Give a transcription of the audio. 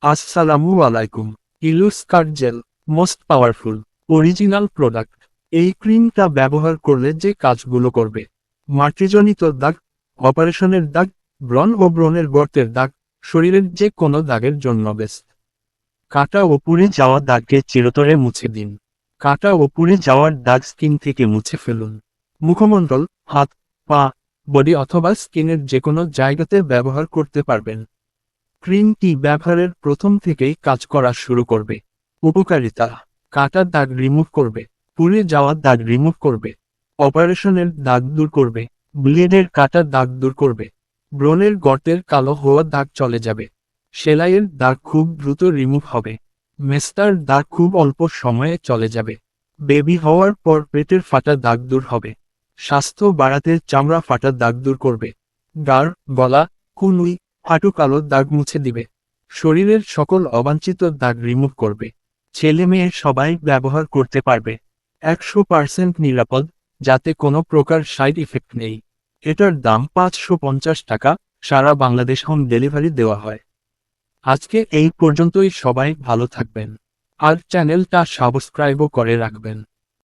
আসসালামু আলাইকুম। ইলুস্কার gel most powerful original product. এই ক্রিমটা ব্যবহার করলে যে কাজগুলো করবে: মাতৃজনিত দাগ, অপারেশনের দাগ, ব্রণ ও ব্রণের গর্তের দাগ, শরীরের যে কোনো দাগের জন্য বেস্ট। কাটা ও পুড়ে যাওয়া দাগকে চিরতরে মুছে দিন। কাটা ও পুড়ে যাওয়ার দাগ স্কিন থেকে মুছে ফেলুন। মুখমণ্ডল, হাত, পা, বডি অথবা স্কিনের যে কোনো জায়গাতে ব্যবহার করতে পারবেন। ক্রিমটি ব্যবহারের প্রথম থেকেই কাজ করা শুরু করবে। উপকারিতা: কাটা দাগ রিমুভ করবে, পুড়ে যাওয়া দাগ রিমুভ করবে, অপারেশনের দাগ দূর করবে, ব্লেডের কাটা দাগ দূর করবে, ব্রণের গর্তের কালো হওয়া দাগ চলে যাবে, সেলাইয়ের দাগ খুব দ্রুত রিমুভ হবে, মেস্তার দাগ খুব অল্প সময়ে চলে যাবে, বেবি হওয়ার পর পেটের ফাটা দাগ দূর হবে, স্বাস্থ্য বাড়াতে চামড়া ফাটা দাগ দূর করবে, গাড়, গলা, কুনুই, হাঁটু কালো দাগ মুছে দিবে, শরীরের সকল অবাঞ্ছিত দাগ রিমুভ করবে। ছেলে মেয়ে সবাই ব্যবহার করতে পারবে। 100% নিরাপদ, যাতে কোনো প্রকার সাইড ইফেক্ট নেই। এটার দাম 550 টাকা, সারা বাংলাদেশ হোম ডেলিভারি দেওয়া হয়। আজকে এই পর্যন্তই, সবাই ভালো থাকবেন আর চ্যানেলটা সাবস্ক্রাইবও করে রাখবেন।